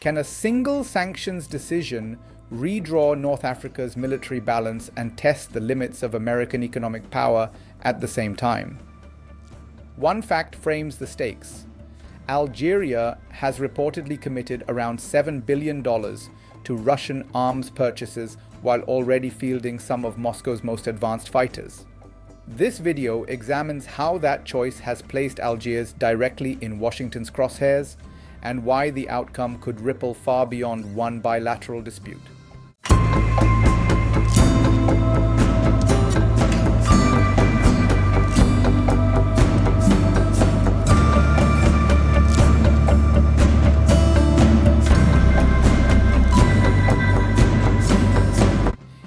Can a single sanctions decision redraw North Africa's military balance and test the limits of American economic power at the same time? One fact frames the stakes. Algeria has reportedly committed around $7 billion to Russian arms purchases while already fielding some of Moscow's most advanced fighters. This video examines how that choice has placed Algiers directly in Washington's crosshairs and why the outcome could ripple far beyond one bilateral dispute.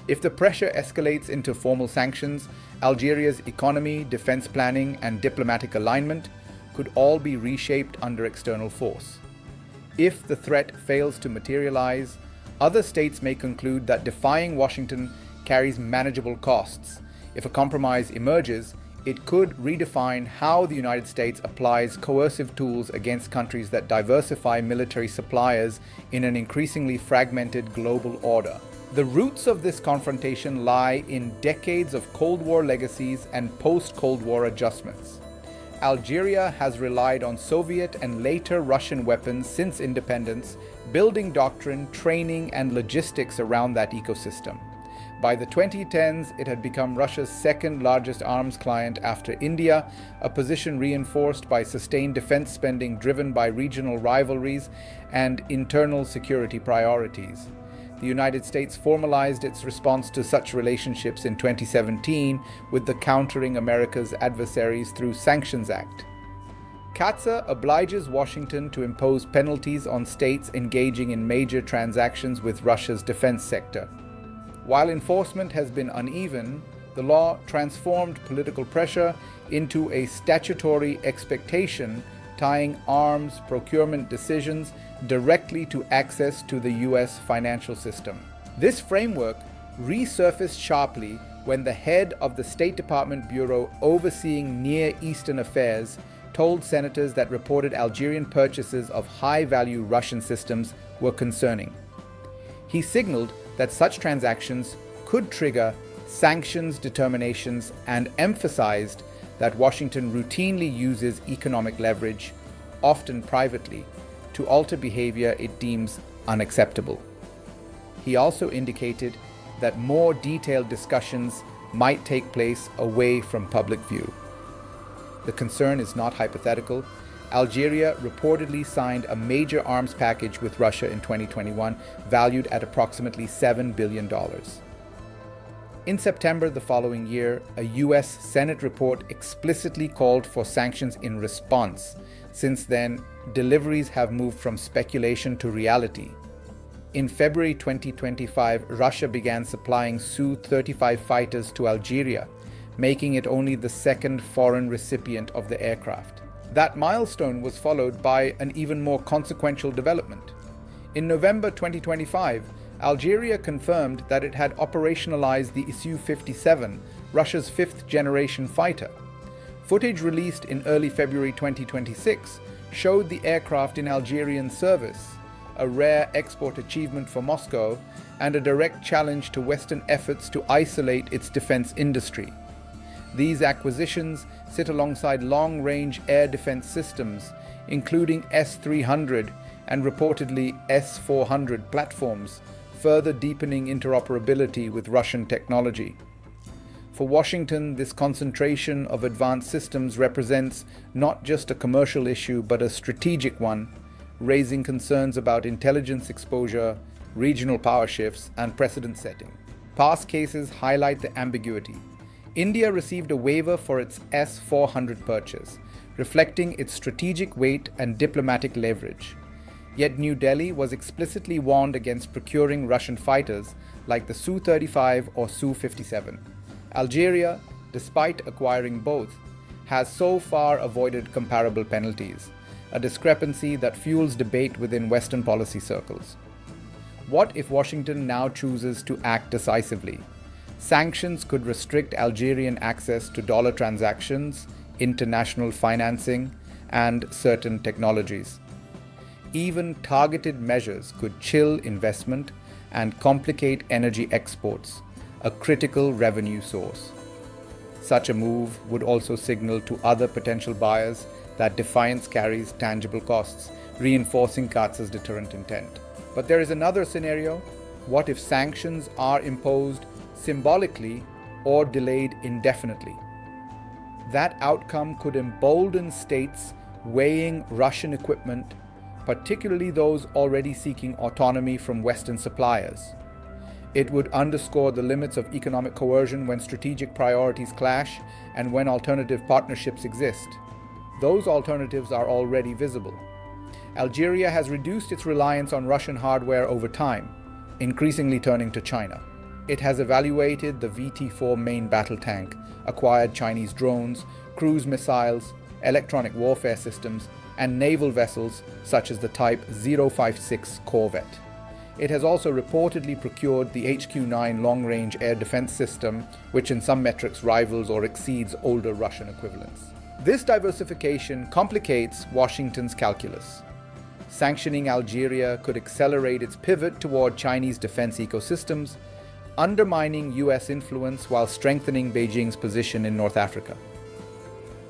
If the pressure escalates into formal sanctions, Algeria's economy, defense planning, and diplomatic alignment could all be reshaped under external force. If the threat fails to materialize, other states may conclude that defying Washington carries manageable costs. If a compromise emerges, it could redefine how the United States applies coercive tools against countries that diversify military suppliers in an increasingly fragmented global order. The roots of this confrontation lie in decades of Cold War legacies and post-Cold War adjustments. Algeria has relied on Soviet and later Russian weapons since independence, building doctrine, training, and logistics around that ecosystem. By the 2010s, it had become Russia's second largest arms client after India, a position reinforced by sustained defense spending driven by regional rivalries and internal security priorities. The United States formalized its response to such relationships in 2017 with the Countering America's Adversaries through Sanctions Act. CAATSA obliges Washington to impose penalties on states engaging in major transactions with Russia's defense sector. While enforcement has been uneven, the law transformed political pressure into a statutory expectation tying arms procurement decisions directly to access to the U.S. financial system. This framework resurfaced sharply when the head of the State Department Bureau overseeing Near Eastern affairs told senators that reported Algerian purchases of high-value Russian systems were concerning. He signaled that such transactions could trigger sanctions determinations and emphasized that Washington routinely uses economic leverage, often privately, to alter behavior it deems unacceptable. He also indicated that more detailed discussions might take place away from public view. The concern is not hypothetical. Algeria reportedly signed a major arms package with Russia in 2021, valued at approximately $7 billion. In September the following year, a U.S. Senate report explicitly called for sanctions in response. Since then, deliveries have moved from speculation to reality. In February 2025, Russia began supplying Su-35 fighters to Algeria, making it only the second foreign recipient of the aircraft. That milestone was followed by an even more consequential development. In November 2025, Algeria confirmed that it had operationalized the Su-57, Russia's fifth-generation fighter. Footage released in early February 2026 showed the aircraft in Algerian service, a rare export achievement for Moscow and a direct challenge to Western efforts to isolate its defense industry. These acquisitions sit alongside long-range air defense systems, including S-300 and reportedly S-400 platforms, further deepening interoperability with Russian technology. For Washington, this concentration of advanced systems represents not just a commercial issue but a strategic one, raising concerns about intelligence exposure, regional power shifts, and precedent setting. Past cases highlight the ambiguity. India received a waiver for its S-400 purchase, reflecting its strategic weight and diplomatic leverage. Yet New Delhi was explicitly warned against procuring Russian fighters like the Su-35 or Su-57. Algeria, despite acquiring both, has so far avoided comparable penalties, a discrepancy that fuels debate within Western policy circles. What if Washington now chooses to act decisively? Sanctions could restrict Algerian access to dollar transactions, international financing, and certain technologies. Even targeted measures could chill investment and complicate energy exports, a critical revenue source. Such a move would also signal to other potential buyers that defiance carries tangible costs, reinforcing CAATSA's deterrent intent. But there is another scenario. What if sanctions are imposed symbolically or delayed indefinitely? That outcome could embolden states weighing Russian equipment, particularly those already seeking autonomy from Western suppliers. It would underscore the limits of economic coercion when strategic priorities clash and when alternative partnerships exist. Those alternatives are already visible. Algeria has reduced its reliance on Russian hardware over time, increasingly turning to China. It has evaluated the VT-4 main battle tank, acquired Chinese drones, cruise missiles, electronic warfare systems, and naval vessels such as the Type 056 corvette. It has also reportedly procured the HQ-9 long-range air defense system, which in some metrics rivals or exceeds older Russian equivalents. This diversification complicates Washington's calculus. Sanctioning Algeria could accelerate its pivot toward Chinese defense ecosystems, undermining US influence while strengthening Beijing's position in North Africa.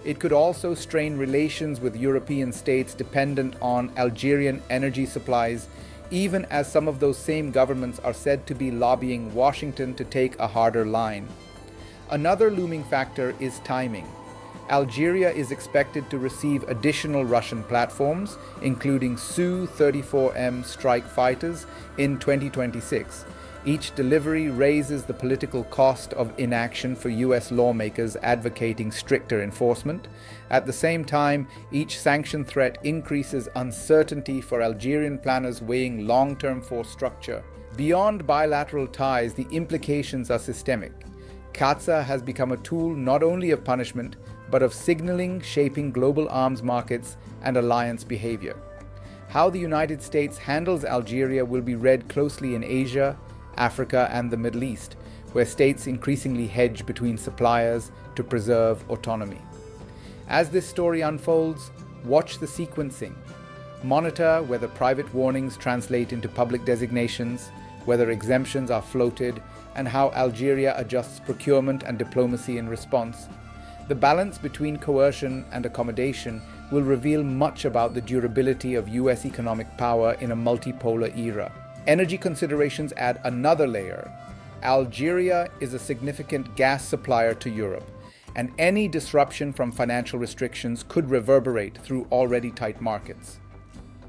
It could also strain relations with European states dependent on Algerian energy supplies, even as some of those same governments are said to be lobbying Washington to take a harder line. Another looming factor is timing. Algeria is expected to receive additional Russian platforms, including Su-34M strike fighters, in 2026. Each delivery raises the political cost of inaction for US lawmakers advocating stricter enforcement. At the same time, each sanction threat increases uncertainty for Algerian planners weighing long-term force structure. Beyond bilateral ties, the implications are systemic. CAATSA has become a tool not only of punishment, but of signaling, shaping global arms markets and alliance behavior. How the United States handles Algeria will be read closely in Asia, Africa, and the Middle East, where states increasingly hedge between suppliers to preserve autonomy. As this story unfolds, watch the sequencing. Monitor whether private warnings translate into public designations, whether exemptions are floated, and how Algeria adjusts procurement and diplomacy in response. The balance between coercion and accommodation will reveal much about the durability of US economic power in a multipolar era. Energy considerations add another layer. Algeria is a significant gas supplier to Europe, and any disruption from financial restrictions could reverberate through already tight markets.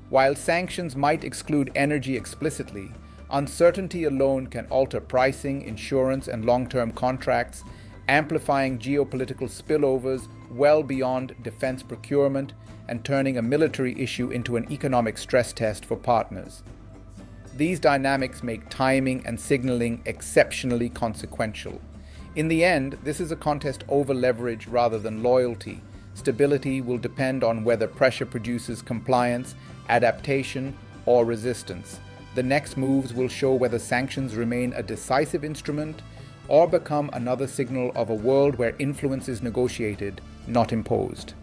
While sanctions might exclude energy explicitly, uncertainty alone can alter pricing, insurance, and long-term contracts, amplifying geopolitical spillovers well beyond defense procurement and turning a military issue into an economic stress test for partners. These dynamics make timing and signaling exceptionally consequential. In the end, this is a contest over leverage rather than loyalty. Stability will depend on whether pressure produces compliance, adaptation, or resistance. The next moves will show whether sanctions remain a decisive instrument or become another signal of a world where influence is negotiated, not imposed.